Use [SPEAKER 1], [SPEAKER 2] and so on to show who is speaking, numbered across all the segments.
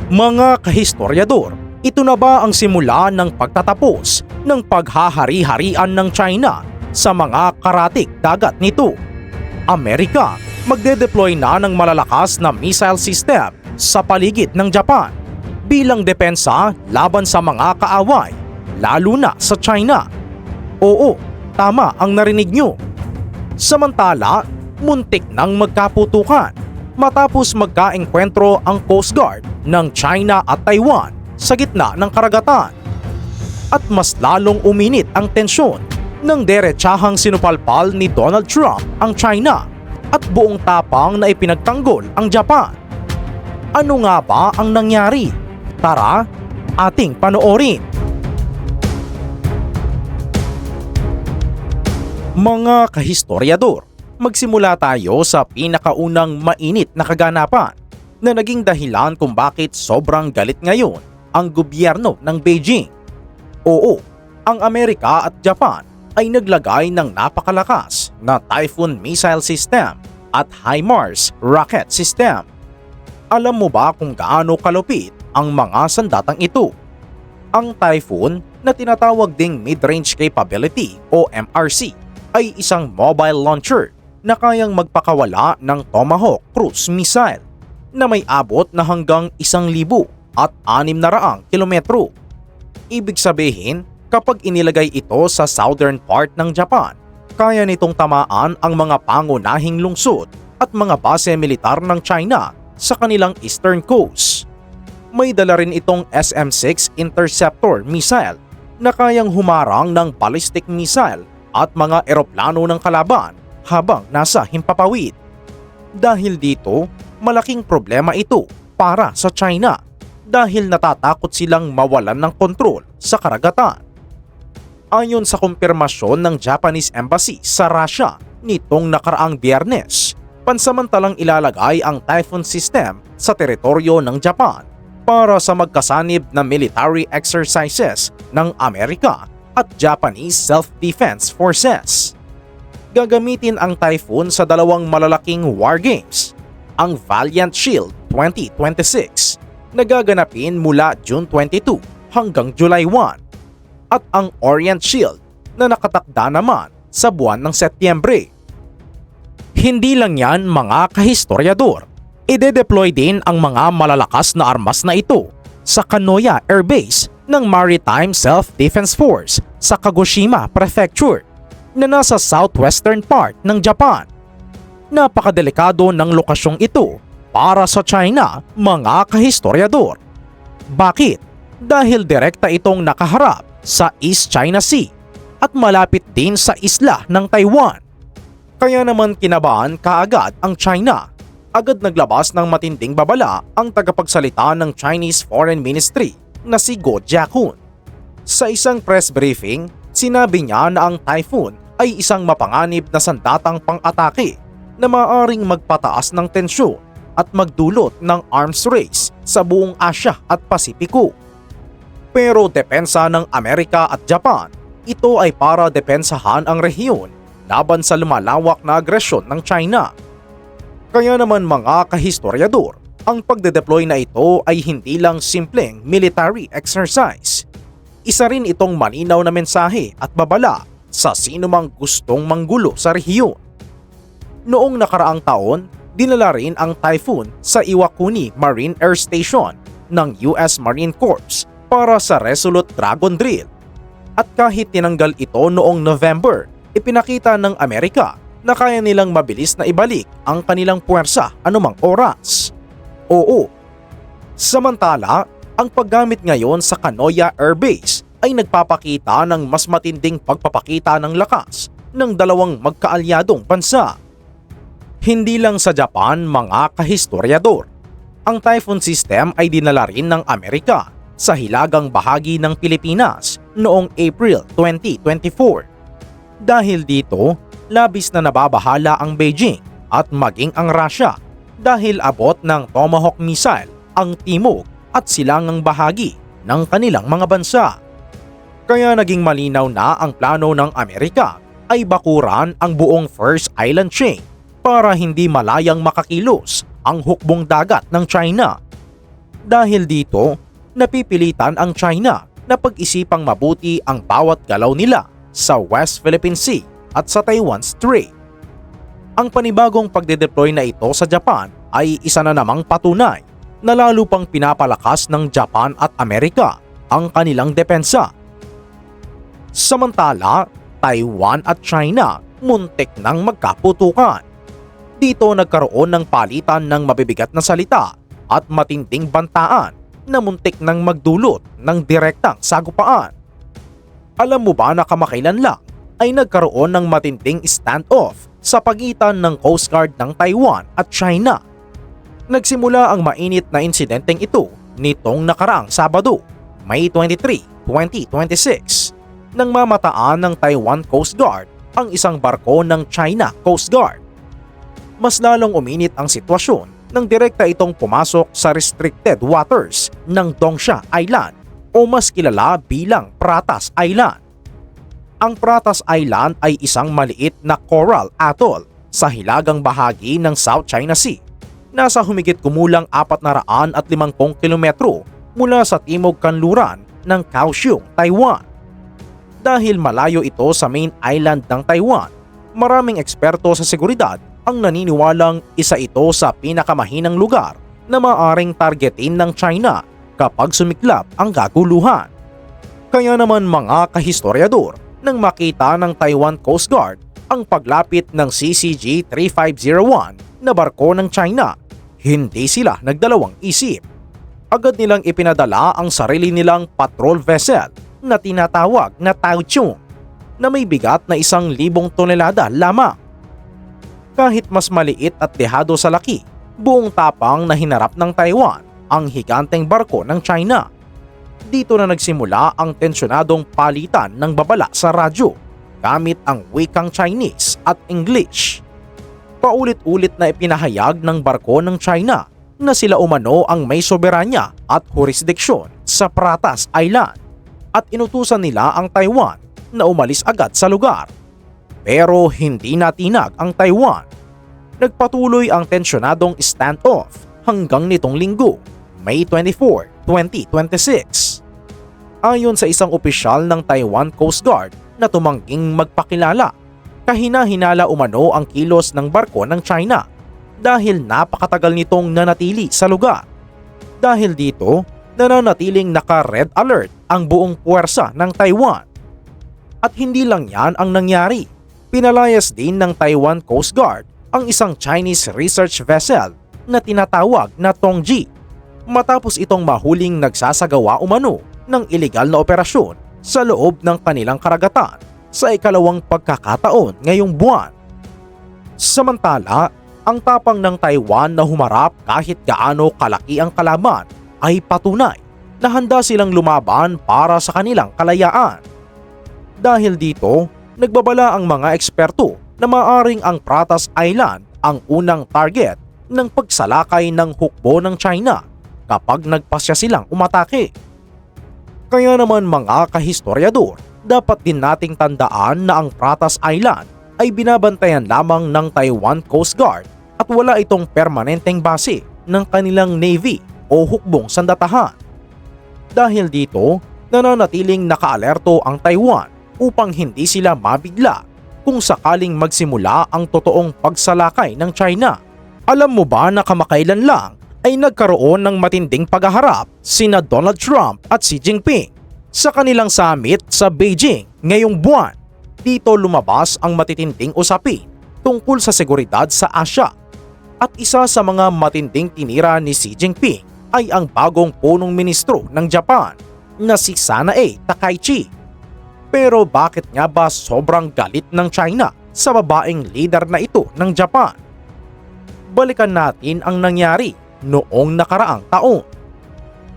[SPEAKER 1] Mga kahistoryador, ito na ba ang simula ng pagtatapos ng paghahari-harian ng China sa mga karatig dagat nito? Amerika magde-deploy na ng malalakas na missile system sa paligid ng Japan bilang depensa laban sa mga kaaway, lalo na sa China. Oo, tama ang narinig nyo. Samantala, muntik nang magkaputukan matapos magkaengkwentro ang Coast Guard ng China at Taiwan sa gitna ng karagatan. At mas lalong uminit ang tensyon nang deretsahang sinupalpal ni Donald Trump ang China at buong tapang na ipinagtanggol ang Japan. Ano nga ba ang nangyari? Tara, ating panoorin. Mga kahistoryador, magsimula tayo sa pinakaunang mainit na kaganapan na naging dahilan kung bakit sobrang galit ngayon ang gobyerno ng Beijing. Oo, ang Amerika at Japan ay naglagay ng napakalakas na Typhoon missile system at HIMARS rocket system. Alam mo ba kung gaano kalupit ang mga sandatang ito? Ang Typhoon na tinatawag ding Mid-Range Capability o MRC ay isang mobile launcher na kayang magpakawala ng Tomahawk cruise missile na may abot na hanggang 1,600 kilometro. Ibig sabihin, kapag inilagay ito sa southern part ng Japan, kaya nitong tamaan ang mga pangunahing lungsod at mga base militar ng China sa kanilang eastern coast. May dala rin itong SM-6 Interceptor missile na kayang humarang ng ballistic missile at mga eroplano ng kalaban habang nasa himpapawid. Dahil dito, malaking problema ito para sa China dahil natatakot silang mawalan ng kontrol sa karagatan. Ayon sa kumpirmasyon ng Japanese Embassy sa Russia nitong nakaraang Biyernes, pansamantalang ilalagay ang Typhoon system sa teritoryo ng Japan para sa magkasanib na military exercises ng Amerika at Japanese Self-Defense Forces. Gagamitin ang Typhoon sa dalawang malalaking war games, ang Valiant Shield 2026 na gaganapin mula June 22 hanggang July 1 at ang Orient Shield na nakatakda naman sa buwan ng Setyembre. Hindi lang yan mga kahistoryador, ide-deploy din ang mga malalakas na armas na ito sa Kanoya Air Base ng Maritime Self-Defense Force sa Kagoshima Prefecture na nasa southwestern part ng Japan. Napakadelikado ng lokasyong ito para sa China, mga kahistoryador. Bakit? Dahil direkta itong nakaharap sa East China Sea at malapit din sa isla ng Taiwan. Kaya naman kinabahan kaagad ang China. Agad naglabas ng matinding babala ang tagapagsalita ng Chinese Foreign Ministry na si Guo Jiakun. Sa isang press briefing, sinabi niya na ang Typhoon ay isang mapanganib na sandatang pang-atake na maaaring magpataas ng tensyon at magdulot ng arms race sa buong Asya at Pasipiko. Pero depensa ng Amerika at Japan, ito ay para depensahan ang rehiyon laban sa lumalawak na agresyon ng China. Kaya naman mga kahistoryador, ang pagde-deploy na ito ay hindi lang simpleng military exercise. Isa rin itong malinaw na mensahe at babala sa sinumang gustong manggulo sa rehiyon. Noong nakaraang taon, dinala rin ang Typhoon sa Iwakuni Marine Air Station ng US Marine Corps para sa Resolute Dragon Drill. At kahit tinanggal ito noong November, ipinakita ng Amerika na kaya nilang mabilis na ibalik ang kanilang puwersa anumang oras. Oo. Samantala, ang paggamit ngayon sa Kanoya Air Base ay nagpapakita ng mas matinding pagpapakita ng lakas ng dalawang magkaalyadong bansa. Hindi lang sa Japan mga kahistoryador. Ang Typhoon system ay dinala rin ng Amerika sa hilagang bahagi ng Pilipinas noong April 2024. Dahil dito, labis na nababahala ang Beijing at maging ang Russia dahil abot ng Tomahawk missile ang timog at silangang bahagi ng kanilang mga bansa. Kaya naging malinaw na ang plano ng Amerika ay bakuran ang buong First Island Chain para hindi malayang makakilos ang hukbong dagat ng China. Dahil dito, napipilitan ang China na pag-isipang mabuti ang bawat galaw nila sa West Philippine Sea at sa Taiwan Strait. Ang panibagong pagdedeploy na ito sa Japan ay isa na namang patunay na lalo pang pinapalakas ng Japan at Amerika ang kanilang depensa. Samantala, Taiwan at China muntik nang magkaputukan. Dito nagkaroon ng palitan ng mabibigat na salita at matinding bantaan na muntik nang magdulot ng direktang sagupaan. Alam mo ba na kamakailan lang ay nagkaroon ng matinding standoff sa pagitan ng Coast Guard ng Taiwan at China? Nagsimula ang mainit na insidenteng ito nitong nakaraang Sabado, May 23, 2026, nang mamataan ng Taiwan Coast Guard ang isang barko ng China Coast Guard. Mas lalong uminit ang sitwasyon nang direkta itong pumasok sa restricted waters ng Dongsha Island o mas kilala bilang Pratas Island. Ang Pratas Island ay isang maliit na coral atoll sa hilagang bahagi ng South China Sea. Nasa humigit kumulang 450 kilometro mula sa timog kanluran ng Kaohsiung, Taiwan. Dahil malayo ito sa main island ng Taiwan, maraming eksperto sa seguridad ang naniniwalang isa ito sa pinakamahinang lugar na maaring targetin ng China kapag sumiklab ang kaguluhan. Kaya naman mga kahistoryador, nang makita ng Taiwan Coast Guard ang paglapit ng CCG-3501 na barko ng China, hindi sila nagdalawang isip. Agad nilang ipinadala ang sarili nilang patrol vessel na tinatawag na Taochung na may bigat na 1,000 tonelada lamang. Kahit mas maliit at dehado sa laki, buong tapang na hinarap ng Taiwan ang higanteng barko ng China. Dito na nagsimula ang tensyonadong palitan ng babala sa radyo gamit ang wikang Chinese at English. Paulit-ulit na ipinahayag ng barko ng China na sila umano ang may soberanya at jurisdiksyon sa Pratas Island at inutusan nila ang Taiwan na umalis agad sa lugar. Pero hindi natinag ang Taiwan. Nagpatuloy ang tensyonadong standoff hanggang nitong linggo, May 24, 2026. Ayon sa isang opisyal ng Taiwan Coast Guard na tumangging magpakilala, kahina-hinala umano ang kilos ng barko ng China dahil napakatagal nitong nanatili sa lugar. Dahil dito, nananatiling naka-red alert ang buong puwersa ng Taiwan. At hindi lang yan ang nangyari. Pinalayas din ng Taiwan Coast Guard ang isang Chinese research vessel na tinatawag na Tongji matapos itong mahuling nagsasagawa umano ng ilegal na operasyon sa loob ng kanilang karagatan sa ikalawang pagkakataon ngayong buwan. Samantala, ang tapang ng Taiwan na humarap kahit gaano kalaki ang kalaban ay patunay na handa silang lumaban para sa kanilang kalayaan. Dahil dito, nagbabala ang mga eksperto na maaring ang Pratas Island ang unang target ng pagsalakay ng hukbo ng China kapag nagpasya silang umatake. Kaya naman mga kahistoryador, dapat din nating tandaan na ang Pratas Island ay binabantayan lamang ng Taiwan Coast Guard at wala itong permanenteng base ng kanilang Navy o hukbong sandatahan. Dahil dito, nananatiling nakaalerto ang Taiwan upang hindi sila mabigla kung sakaling magsimula ang totoong pagsalakay ng China. Alam mo ba na kamakailan lang ay nagkaroon ng matinding paghaharap sina Donald Trump at Xi Jinping sa kanilang summit sa Beijing ngayong buwan? Dito lumabas ang matitinding usapin tungkol sa seguridad sa Asya. At isa sa mga matinding tinira ni Xi Jinping ay ang bagong punong ministro ng Japan na si Sanae Takaichi. Pero bakit nga ba sobrang galit ng China sa babaeng leader na ito ng Japan? Balikan natin ang nangyari noong nakaraang taon.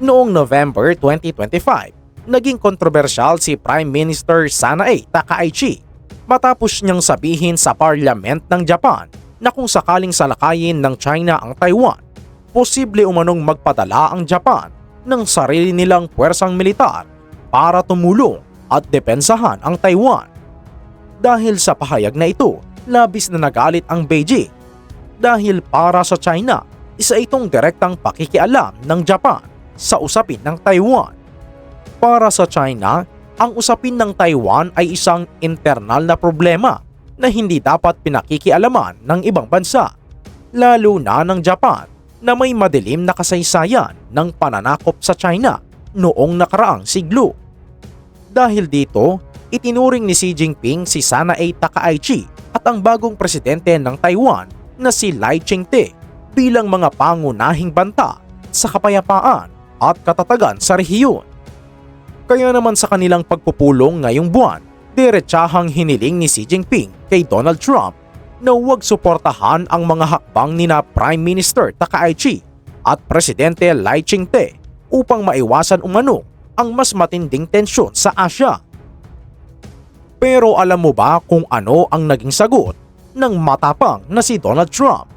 [SPEAKER 1] Noong November 2025, naging kontrobersyal si Prime Minister Sanae Takaichi matapos niyang sabihin sa Parliament ng Japan na kung sakaling salakayin ng China ang Taiwan, posible umanong magpadala ang Japan ng sarili nilang puwersang militar para tumulong at depensahan ang Taiwan. Dahil sa pahayag na ito, labis na nagalit ang Beijing dahil para sa China, isa itong direktang pakikialam ng Japan sa usapin ng Taiwan. Para sa China, ang usapin ng Taiwan ay isang internal na problema na hindi dapat pinakikialaman ng ibang bansa, lalo na ng Japan na may madilim na kasaysayan ng pananakop sa China noong nakaraang siglo. Dahil dito, itinuring ni Xi Jinping si Sanae Takaichi at ang bagong presidente ng Taiwan na si Lai Ching-te bilang mga pangunahing banta sa kapayapaan at katatagan sa rehiyon. Kaya naman sa kanilang pagpupulong ngayong buwan, diretsahang hiniling ni Xi Jinping kay Donald Trump na huwag suportahan ang mga hakbang nina Prime Minister Takaichi at Presidente Lai Ching-te upang maiwasan umano ang mas matinding tensyon sa Asya. Pero alam mo ba kung ano ang naging sagot ng matapang na si Donald Trump?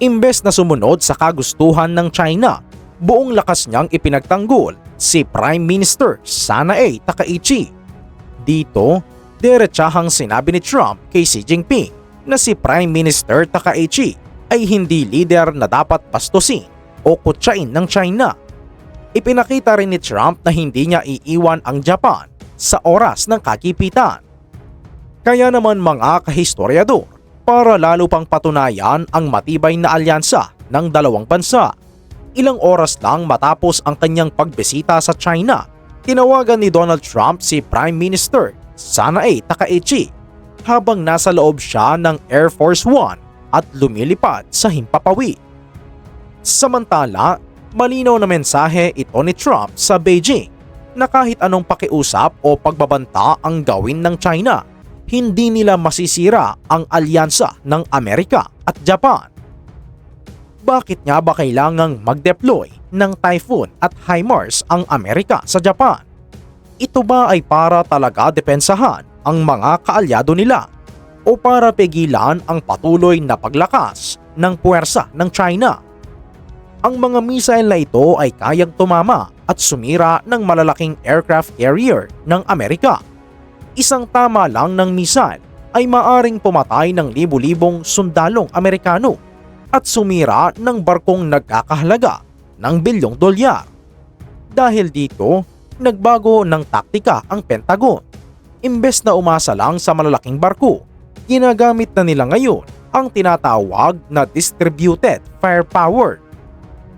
[SPEAKER 1] Imbes na sumunod sa kagustuhan ng China, buong lakas niyang ipinagtanggol si Prime Minister Sanae Takaichi. Dito, diretsahang sinabi ni Trump kay Xi Jinping na si Prime Minister Takaichi ay hindi leader na dapat bastusin o kutsain ng China. Ipinakita rin ni Trump na hindi niya iiwan ang Japan sa oras ng kagipitan. Kaya naman mga kahistoryador, para lalo pang patunayan ang matibay na alyansa ng dalawang bansa, ilang oras lang matapos ang kanyang pagbisita sa China, tinawagan ni Donald Trump si Prime Minister Sanae Takaichi habang nasa loob siya ng Air Force One at lumilipad sa himpapawid. Samantala, malinaw na mensahe ito ni Trump sa Beijing na kahit anong pakiusap o pagbabanta ang gawin ng China, hindi nila masisira ang alyansa ng Amerika at Japan. Bakit nga ba kailangang mag-deploy ng Typhoon at HIMARS ang Amerika sa Japan? Ito ba ay para talaga depensahan ang mga kaalyado nila o para pigilan ang patuloy na paglakas ng puwersa ng China? Ang mga missile na ito ay kayang tumama at sumira ng malalaking aircraft carrier ng Amerika. Isang tama lang ng missile ay maaring pumatay ng libu-libong sundalong Amerikano at sumira ng barkong nagkakahalaga ng bilyong dolyar. Dahil dito, nagbago ng taktika ang Pentagon. Imbes na umasa lang sa malalaking barko, ginagamit na nila ngayon ang tinatawag na distributed firepower.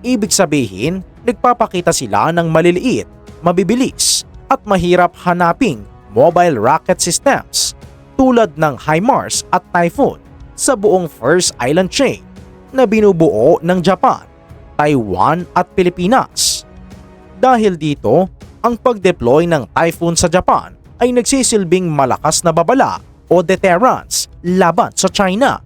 [SPEAKER 1] Ibig sabihin, nagpapakita sila ng maliliit, mabibilis at mahirap hanaping mobile rocket systems tulad ng HIMARS at Typhoon sa buong First Island Chain na binubuo ng Japan, Taiwan at Pilipinas. Dahil dito, ang pag-deploy ng Typhoon sa Japan ay nagsisilbing malakas na babala o deterrence laban sa China.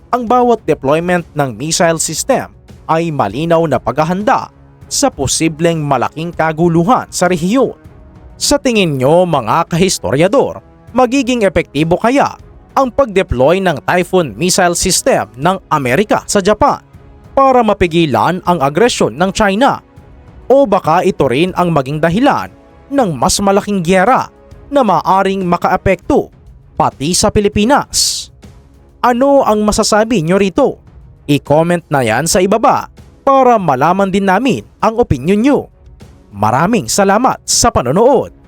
[SPEAKER 1] Ang bawat deployment ng missile system ay malinaw na paghahanda sa posibleng malaking kaguluhan sa rehiyon. Sa tingin nyo mga kahistoryador, magiging epektibo kaya ang pag-deploy ng Typhoon missile system ng Amerika sa Japan para mapigilan ang agresyon ng China? O baka ito rin ang maging dahilan ng mas malaking gyera na maaring makaapekto pati sa Pilipinas? Ano ang masasabi nyo rito? I-comment na yan sa ibaba para malaman din namin ang opinyon nyo. Maraming salamat sa panonood.